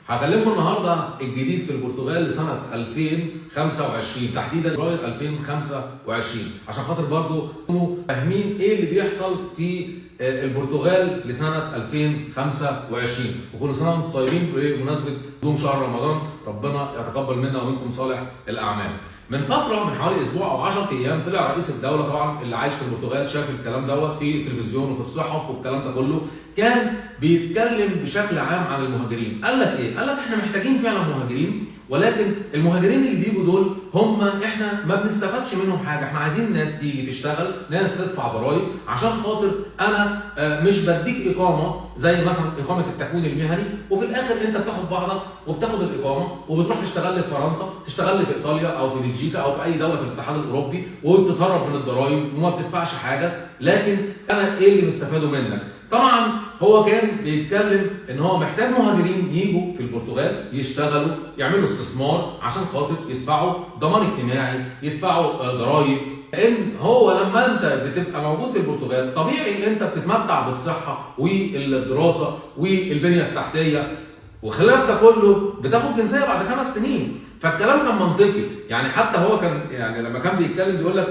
هكلمكم النهارده الجديد في البرتغال لسنه 2025 تحديدا فبراير 2025 عشان خاطر برضو تكونوا فاهمين ايه اللي بيحصل في البرتغال لسنه 2025. وكل سنه وانتم طيبين بمناسبه قدوم شهر رمضان، ربنا يتقبل منا ومنكم صالح الاعمال. من فتره من حوالي اسبوع او 10 ايام طلع رئيس الدوله، طبعا اللي عايش في البرتغال شاف الكلام دوت في التلفزيون وفي الصحف والكلام ده كله، كان بيتكلم بشكل عام عن المهاجرين. قال لك ايه؟ قال لك احنا محتاجين فعلا مهاجرين، ولكن المهاجرين اللي بيجوا دول هم احنا ما بنستفادش منهم حاجه، احنا عايزين ناس تيجي تشتغل، ناس تدفع ضرائب، عشان خاطر انا مش بديك اقامه زي مثلا اقامه التكوين المهني وفي الاخر انت بتاخد بعضك وبتاخد الاقامه وبتروح تشتغل في فرنسا، تشتغل في ايطاليا او في بلجيكا او في اي دوله في الاتحاد الاوروبي وبتتهرب من الضرائب وما بتدفعش حاجه، لكن انا ايه اللي مستفاده منك؟ طبعا هو كان بيتكلم ان هو محتاج مهاجرين يجوا في البرتغال يشتغلوا، يعملوا استثمار عشان خاطر يدفعوا ضمان اجتماعي، يدفعوا ضرائب. لان هو لما انت بتبقى موجود في البرتغال طبيعي انت بتتمتع بالصحه والدراسه والبنيه التحتيه وخلاف ده كله، بتاخد جنسيه بعد 5 سنين. فالكلام كان منطقي، يعني حتى هو كان يعني لما كان بيتكلم بيقول لك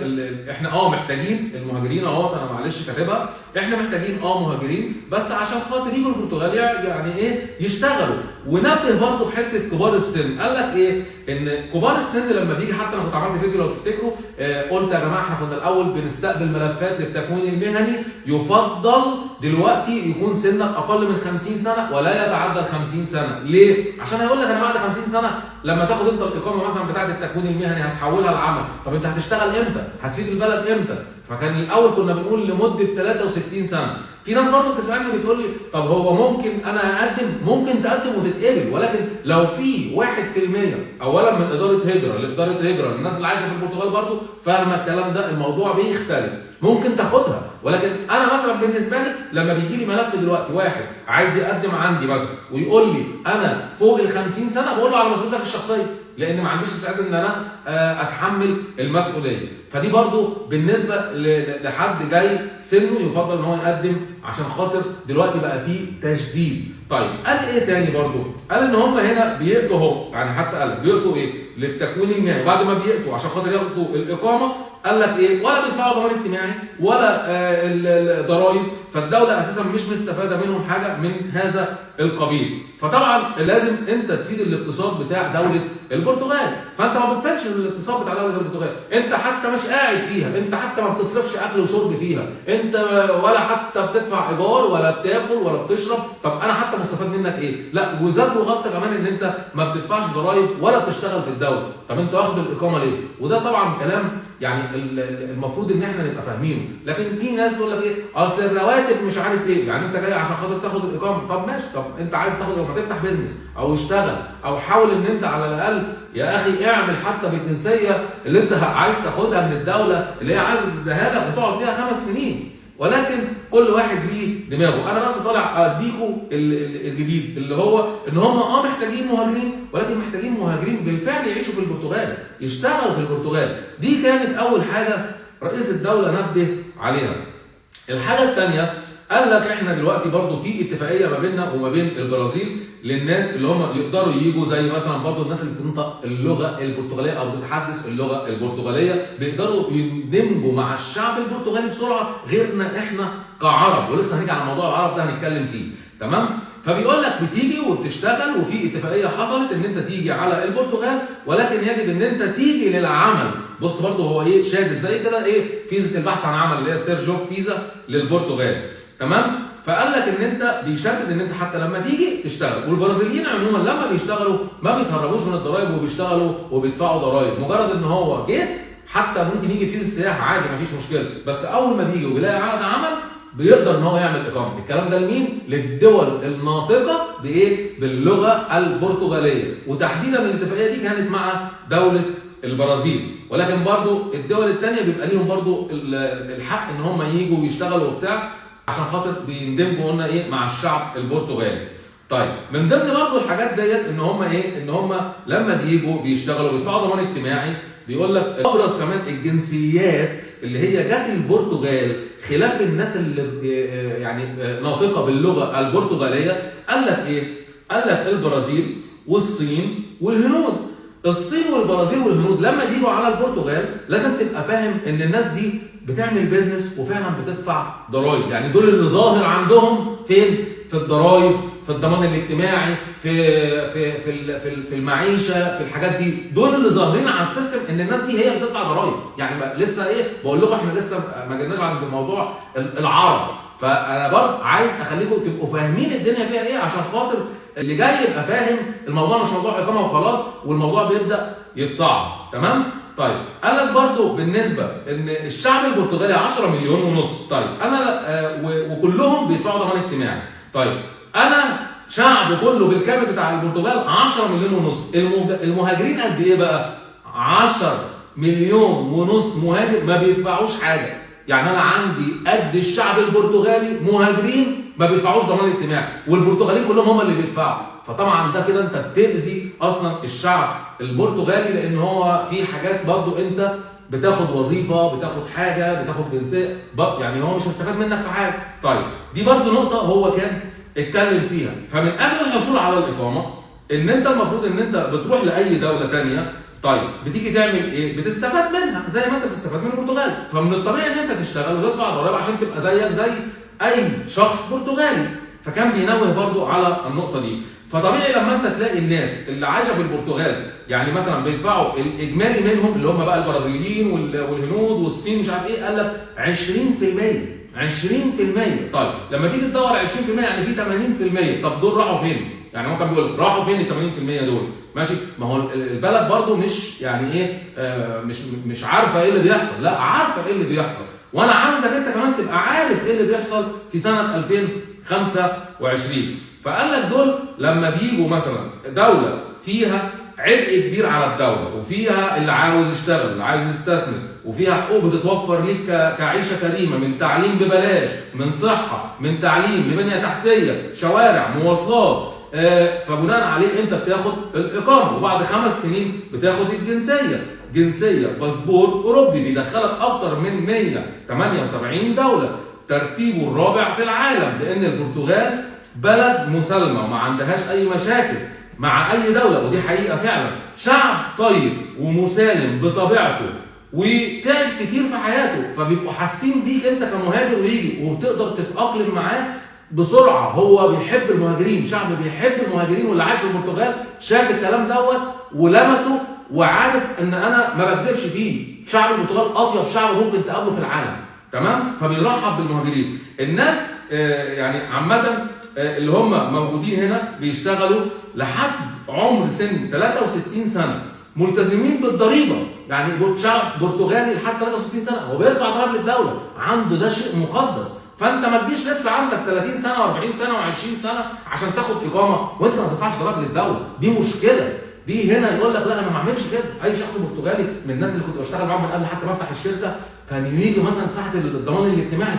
احنا محتاجين المهاجرين انا معلش كاتبها، احنا محتاجين مهاجرين بس عشان خاطر يجوا البرتغال يعني ايه يشتغلوا. ونبه برضه في حته كبار السن، قال لك ايه؟ ان كبار السن لما بيجي، حتى انا كنت عملت فيديو لو تفتكروا قلت يا جماعه احنا كنا الاول بنستقبل ملفات للتكوين المهني، يفضل دلوقتي يكون سنك اقل من 50 سنه ولا يتعدى 50 سنه. ليه؟ عشان هيقول لك انا بعد 50 سنه لما تاخد انت الاقامه مثلا بتاعه التكوين المهني هتحولها لعمل، طب انت هتشتغل امتى؟ هتفيد البلد امتى؟ فكان الاول كنا بنقول لمده 63 سنه. في ناس برضه بتسالني بتقول لي طب هو ممكن انا اقدم؟ ممكن تقدم وتتقبل، ولكن لو في 1% اولا من اداره هجره لاداره هجره، الناس اللي عايشه في البرتغال برضه فاهمه الكلام ده، الموضوع بيختلف، ممكن تاخدها. ولكن انا مثلا بالنسبه لي لما بيجي لي ملف دلوقتي واحد عايز يقدم عندي مثلا ويقول لي انا فوق ال 50 سنه، بقول له على مسؤوليتك الشخصيه، لان ما عنديش استعداد ان انا اتحمل المسؤوليه. فدي برضو بالنسبه لحد جاي سنه يفضل ان هو يقدم عشان خاطر دلوقتي بقى فيه تجديد. طيب قال ايه تاني برضو؟ قال ان هم هنا بيقطوا اهو، يعني حتى قال بيقطوا ايه؟ للتكوين المهني، بعد ما بيقطوا عشان خاطر ياخدوا الاقامه قال لك ايه؟ ولا بيدفعوا ضمان اجتماعي ولا الضرايب، فالدوله اساسا مش مستفاده منهم حاجه من هذا القبيل. فطبعا لازم انت تفيد الاقتصاد بتاع دوله البرتغال، فانت ما بتفيدش الاقتصاد بتاع دوله البرتغال، انت حتى مش قاعد فيها، انت حتى ما بتصرفش اكل وشرب فيها، انت ولا حتى بتدفع ايجار ولا بتاكل ولا بتشرب، طب انا حتى مستفاد منك ايه؟ لا وزاد وغطى كمان ان انت ما بتدفعش ضرايب ولا بتشتغل في الدوله، طب انت واخد الاقامه ليه؟ وده طبعا كلام يعني المفروض ان احنا نبقى فاهمينه، لكن في ناس تقول لك ايه؟ اصل الرواتب مش عارف ايه، يعني انت جاي عشان خاطر تاخد الاقامه، طب ماشي، طب انت عايز تاخد ما تفتح بيزنس او اشتغل او حاول ان انت على الاقل يا اخي اعمل حتى بالجنسيه اللي انت عايز تاخدها من الدوله اللي هي عايز تديها لك وتقعد فيها 5 سنين. ولكن كل واحد ليه دماغه، انا بس طالع اديكوا الجديد اللي هو ان هم محتاجين مهاجرين، ولكن محتاجين مهاجرين بالفعل يعيشوا في البرتغال، يشتغلوا في البرتغال. دي كانت اول حاجه رئيس الدوله نبه عليها. الحاجه الثانيه قال لك احنا دلوقتي برضو في اتفاقيه ما بيننا وما بين البرازيل للناس اللي هم يقدروا يجوا، زي مثلا برضو الناس اللي بتنطق اللغه البرتغاليه او بتتحدث اللغه البرتغاليه بيقدروا يندمجوا مع الشعب البرتغالي بسرعه غيرنا احنا كعرب، ولسه هنيجي على موضوع العرب ده هنتكلم فيه، تمام؟ فبيقول لك بتيجي وبتشتغل وفي اتفاقيه حصلت ان انت تيجي على البرتغال، ولكن يجب ان انت تيجي للعمل. بص برضو هو ايه شادد زي كده ايه فيزا البحث عن عمل اللي هي سيرجو فيزا للبرتغال، تمام؟ فقال لك ان انت بيشدد ان انت حتى لما تيجي تشتغل، والبرازيليين عموما لما بيشتغلوا ما بيتهربوش من الضرايب وبيشتغلوا وبيدفعوا ضرايب، مجرد ان هو جه حتى ممكن يجي فيزا السياحه عادي مفيش مشكله، بس اول ما بيجي وبيلاقي عقد عمل بيقدر ان هو يعمل اقامه. الكلام ده لمين؟ للدول الناطقه بايه؟ باللغه البرتغاليه، وتحديدا الاتفاقيه دي كانت مع دوله البرازيل، ولكن برضو الدول الثانيه بيبقى ليهم برضو الحق ان هم ييجوا ويشتغلوا وبتاع عشان خاطر بيندمجوا قلنا ايه مع الشعب البرتغالي. طيب من ضمن برضو الحاجات ديت ان هم ايه؟ ان هم لما بييجوا بيشتغلوا بيدفعوا ضمان اجتماعي. بيقول لك ابرز كمان الجنسيات اللي هي جت البرتغال خلاف الناس اللي يعني ناطقه باللغه البرتغاليه، قال لك ايه؟ قال لك البرازيل والصين والهنود. الصين والبرازيل والهنود لما بيجوا على البرتغال لازم تبقى فاهم ان الناس دي بتعمل بيزنس وفعلا بتدفع ضرائب، يعني دول اللي ظاهر عندهم فين؟ في الضرائب، في الضمان الاجتماعي، في المعيشه، في الحاجات دي، دول اللي ظاهرين على السيستم ان الناس دي هي اللي بتدفع ضرائب. يعني لسه ايه بقول لكم، احنا لسه ما جيناش عند موضوع العرب، فانا برضه عايز اخليكم تبقوا فاهمين الدنيا فيها ايه عشان خاطر اللي جاي يبقى فاهم الموضوع مش موضوع اقامه وخلاص والموضوع بيبدا يتصعب. تمام؟ طيب قال لك برضه بالنسبه ان الشعب البرتغالي 10 مليون ونص، طيب انا وكلهم بيدفعوا ضمان اجتماعي. طيب انا شعب كله بالكامل بتاع البرتغال 10 مليون ونص، المهاجرين قد ايه بقى؟ 10 مليون ونص مهاجر ما بيدفعوش حاجه. يعني انا عندي قد الشعب البرتغالي مهاجرين ما بيدفعوش ضمان اجتماعي، والبرتغاليين كلهم هم اللي بيدفعوا. فطبعا ده كده انت بتأذي اصلا الشعب البرتغالي، لان هو في حاجات برضو انت بتاخد وظيفه، بتاخد حاجه، بتاخد جنسيه، يعني هو مش مستفاد منك في حاجه. طيب دي برضو نقطه هو كان اتكلم فيها. فمن قبل الحصول على الاقامه ان انت المفروض ان انت بتروح لاي دوله ثانيه، طيب بتيجي تعمل ايه؟ بتستفاد منها زي ما انت بتستفاد من البرتغال، فمن الطبيعي ان انت تشتغل وتدفع ضرائب عشان تبقى زيك زي اي شخص برتغالي. فكان بينوه برضو على النقطه دي. فطبيعي لما انت تلاقي الناس اللي عايشه في البرتغال يعني مثلا بيدفعوا الاجمالي منهم اللي هم بقى البرازيليين والهنود والصين مش عارف ايه، قال لك 20%. 20%. طيب لما تيجي تدور 20% يعني في 80%، طب دول راحوا فين؟ يعني هو كان بيقول راحوا فين ال 80% دول؟ ماشي؟ ما هو البلد برضو مش يعني ايه مش عارفه ايه اللي بيحصل، لا عارفه ايه اللي بيحصل، وانا عاوزك انت كمان تبقى عارف ايه اللي بيحصل في سنه 2025. فقال لك دول لما بيجوا مثلا دوله فيها عبء كبير على الدوله، وفيها اللي عاوز يشتغل، اللي عايز يستثمر، وفيها حقوق بتتوفر ليك كعيشه كريمه، من تعليم ببلاش، من صحه، من تعليم لبنيه تحتيه، شوارع، مواصلات، فبناء عليه انت بتاخد الاقامه، وبعد 5 سنين بتاخد الجنسيه، جنسيه باسبور اوروبي بيدخلك اكتر من 178 دوله، ترتيبه الرابع في العالم، لان البرتغال بلد مسالمه وما عندهاش اي مشاكل مع اي دوله، ودي حقيقه فعلا. شعب طيب ومسالم بطبيعته وتعب كتير في حياته، فبيبقوا حاسين بيك انت كمهاجر ويجي وتقدر تتاقلم معاه بسرعه. هو بيحب المهاجرين، شعب بيحب المهاجرين، واللي عايش في البرتغال شاف الكلام دوت ولمسه وعارف ان انا ما بكذبش فيه. شعب البرتغال اطيب شعب ممكن تقابله في العالم، تمام؟ فبيرحب بالمهاجرين. الناس يعني عامه اللي هم موجودين هنا بيشتغلوا لحد عمر سن 63 سنه، ملتزمين بالضريبه. يعني شعب برتغالي لحد 63 سنه هو بيدفع ضرائب للدوله، عنده ده شيء مقدس. فانت ما تجيش لسه عندك 30 سنه و40 سنه و20 سنه عشان تاخد اقامه وانت ما تدفعش ضرائب للدوله، دي مشكله. دي هنا يقول لك لا انا ما اعملش كده. اي شخص برتغالي من الناس اللي كنت بشتغل معاهم من قبل حتى ما افتح الشركه كان يجي مثلا ساعه الضمان الاجتماعي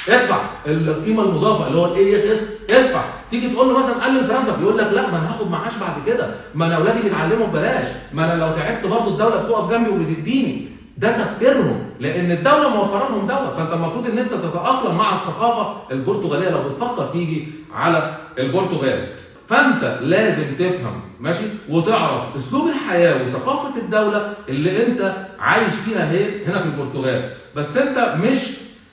ادفع القيمه المضافه اللي هو الاي اس، ادفع. تيجي تقول له مثلا قلل في راتبك يقول لك لا ما انا هاخد معاش بعد كده، ما انا اولادي بيتعلموا ببلاش، ما انا لو تعبت برضه الدوله بتقف جنبي وبتديني. ده تفكيرهم لان الدوله موفره لهم دوله، فانت المفروض ان انت تتاقلم مع الثقافه البرتغاليه لو بتفكر تيجي على البرتغال. فانت لازم تفهم ماشي وتعرف اسلوب الحياه وثقافه الدوله اللي انت عايش فيها هنا في البرتغال. بس انت مش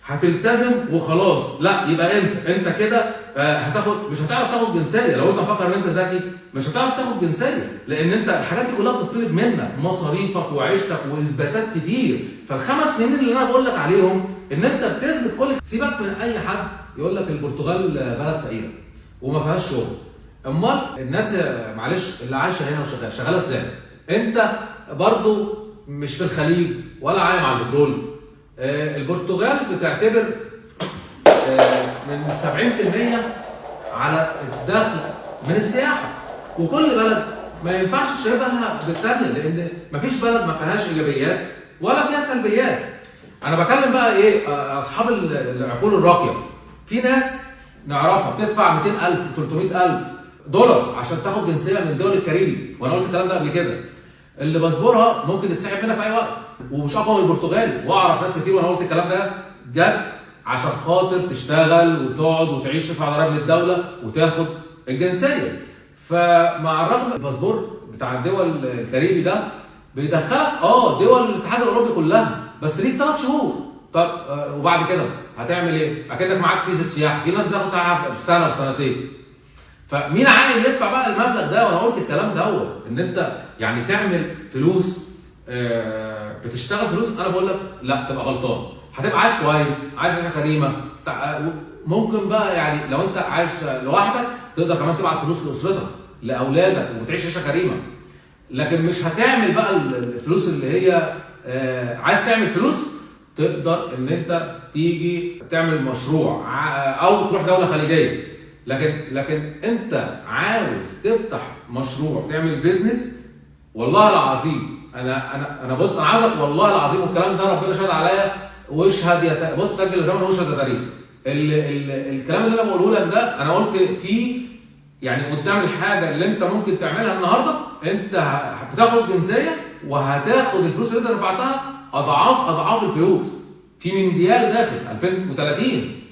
هتلتزم وخلاص، لا يبقى انسى. انت كده مش هتعرف تاخد جنسيه. لو انت مفكر ان انت ذكي مش هتعرف تاخد جنسيه، لان انت الحاجات دي كلها بتطلب منك مصاريفك وعيشتك واثباتات كتير. فال5 سنين اللي انا بقول لك عليهم ان انت بتثبت سيبك من اي حد يقول لك البرتغال بلد فقيره وما فيهاش شغل. امال الناس معلش اللي عايشه هنا شغاله ازاي؟ انت برضو مش في الخليج ولا عايم على البترول. البرتغال بتعتبر من 70% على الدخل من السياحه، وكل بلد ما ينفعش تشبهها بالثانيه، لان مفيش بلد ما فيهاش ايجابيات ولا فيها سلبيات. انا بكلم بقى ايه اصحاب العقول الراقيه. في ناس نعرفها بتدفع 200,000 و300,000 دولار عشان تاخد جنسيه من الدول الكاريبي، وانا قلت الكلام ده قبل كده. اللي باسبورها ممكن يتسحب منها في اي وقت ومش اقوى من البرتغالي، واعرف ناس كتير وانا قلت الكلام ده جد عشان خاطر تشتغل وتقعد وتعيش تدفع ضرائب للدوله وتاخد الجنسيه. فمع الرغم الباسبور بتاع الدول الكاريبي ده بيدخلك دول الاتحاد الاوروبي كلها، بس ليك 3 شهور. طب وبعد كده هتعمل ايه؟ اكنك معاك فيزا سياحه، في ناس بتاخد سياحه بسنه وسنتين. فمين عاقل يدفع بقى المبلغ ده؟ وانا قلت الكلام دوت ان انت يعني تعمل فلوس، بتشتغل فلوس. انا بقول لك لا، تبقى غلطان. هتبقى عايش كويس، عايش عيشه كريمه، ممكن بقى يعني لو انت عايش لوحدك تقدر كمان تبعت فلوس لاسرتك لاولادك وتعيش عيشه كريمه. لكن مش هتعمل بقى الفلوس اللي هي عايز تعمل فلوس تقدر ان انت تيجي تعمل مشروع او تروح دوله خليجيه. لكن انت عاوز تفتح مشروع تعمل بيزنس، والله العظيم انا بص، انا عاوزك والله العظيم، والكلام ده ربنا شهد عليا واشهد بص سجل الزمن واشهد يا تاريخ. الكلام اللي انا بقوله لك ده انا قلت فيه يعني قدام الحاجه اللي انت ممكن تعملها النهارده. انت بتاخد جنسيه وهتاخد الفلوس اللي انت دفعتها اضعاف الفلوس في مونديال داخل 2030.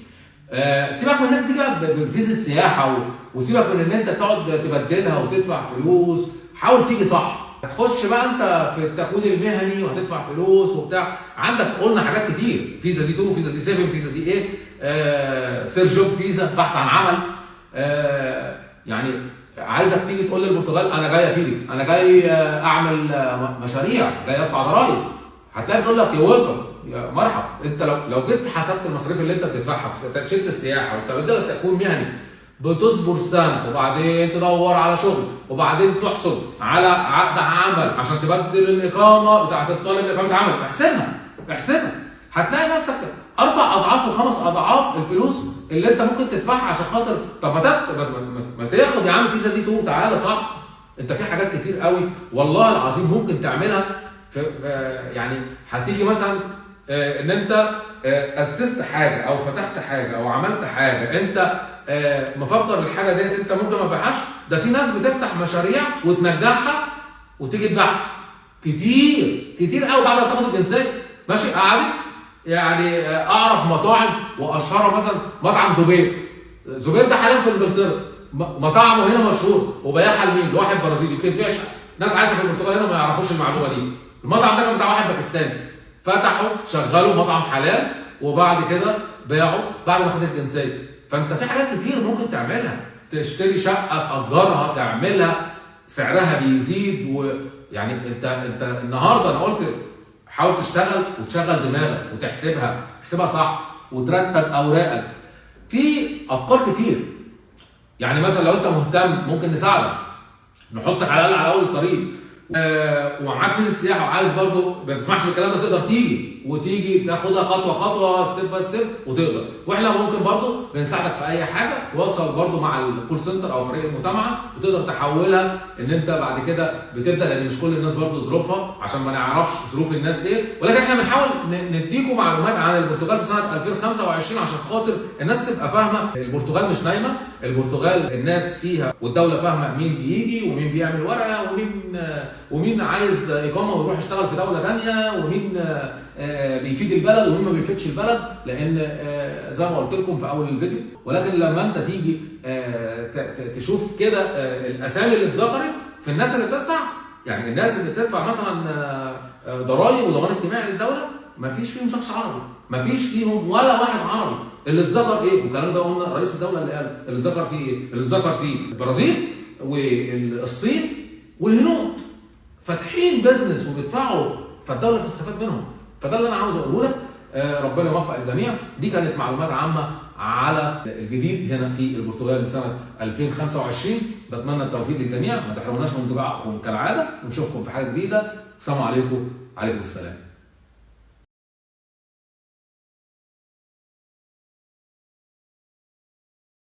سيبك من ان انت تيجي بفيزا سياحه وسيبك من ان انت تقعد تبدلها وتدفع فلوس. حاول تيجي صح. هتخش بقى انت في التكوين المهني وهتدفع فلوس وبتاع. عندك قلنا حاجات كتير، فيزا دي 2، فيزا دي 7، فيزا دي 8، سير جوب فيزا، بحث عن عمل. يعني عايزك تيجي تقول للبرتغال انا جاي افيدك، انا جاي اعمل مشاريع، جاي ادفع ضرايب. هتلاقي تقول لك يا ويلكم، يا مرحب. انت لو جيت حسبت المصاريف اللي انت بتدفعها في تاشيره السياحه وتبدلها تكوين مهني، بتصبر سنه وبعدين تدور على شغل وبعدين تحصل على عقد عمل عشان تبدل الاقامه بتاعت الطالب اقامه عمل. احسبها هتلاقي نفسك 4 أضعاف و5 أضعاف الفلوس اللي انت ممكن تدفعها عشان خاطر. طب ما تاخد يا عم فيزا دي 2 تعالى صح. انت في حاجات كتير قوي والله العظيم ممكن تعملها. في يعني هتيجي مثلا ان انت اسست حاجه او فتحت حاجه او عملت حاجه، انت مفكر الحاجه ديت انت ممكن ما تبيعهاش. ده في ناس بتفتح مشاريع وتنجحها وتيجي تبيعها كتير قوي بعد ما تاخد الجنسيه. ماشي قاعد يعني اعرف مطاعم واشهرها مثلا مطعم زبير ده حاليا في انجلترا، مطعمه هنا مشهور وبيعها لمين؟ لواحد برازيلي. يمكن في ناس عايشه في البرتغال هنا ما يعرفوش المعلومه دي. المطعم ده كان بتاع واحد باكستاني، فتحوا شغلوا مطعم حلال وبعد كده باعوا بعد ما خد الجنسيه. فانت في حاجات كتير ممكن تعملها، تشتري شقه تاجرها تعملها سعرها بيزيد. ويعني انت النهارده انا قلت حاول تشتغل وتشغل دماغك وتحسبها صح وترتب اوراقك. في افكار كتير يعني مثلا لو انت مهتم ممكن نساعدك، نحطك على الاقل على اول الطريق. ومعاك فيزا السياحه وعايز برضه ما تسمعش الكلام ده، تقدر تيجي تاخدها خطوه ستيب باي ستيب وتقدر. واحنا ممكن برضه بنساعدك في اي حاجه، تواصل برضه مع الكول سنتر او فريق المتابعه وتقدر تحولها ان انت بعد كده بتبدا، لان مش كل الناس برضه ظروفها عشان ما نعرفش ظروف الناس ايه. ولكن احنا بنحاول نديكم معلومات عن البرتغال في سنه 2025 عشان خاطر الناس تبقى فاهمه. البرتغال مش نايمه، البرتغال الناس فيها والدوله فاهمه مين بيجي ومين بيعمل ورقه ومين عايز اقامه ويروح يشتغل في دوله ثانيه، ومين بيفيد البلد ومين ما بيفيدش البلد. لان زي ما قلت لكم في اول الفيديو، ولكن لما انت تيجي تشوف كده الاسامي اللي اتذكرت في الناس اللي بتدفع، يعني الناس اللي بتدفع مثلا ضرائب وضمان اجتماعي للدوله، ما فيش فيهم شخص عربي، ما فيش فيهم ولا واحد عربي. اللي اتذكر ايه؟ والكلام ده قلنا رئيس الدوله اللي قال اللي اتذكر فيه ايه؟ اللي اتذكر فيه البرازيل والصين والهنود فاتحين بزنس وبيدفعوا، فالدوله تستفاد منهم. فده اللي انا عاوز اقوله لك. ربنا يوفق الجميع. دي كانت معلومات عامه على الجديد هنا في البرتغال لسنه 2025. بتمنى التوفيق للجميع، ما تحرموناش من دعائكم كالعاده، ونشوفكم في حاجه جديده. السلام عليكم. عليكم السلام.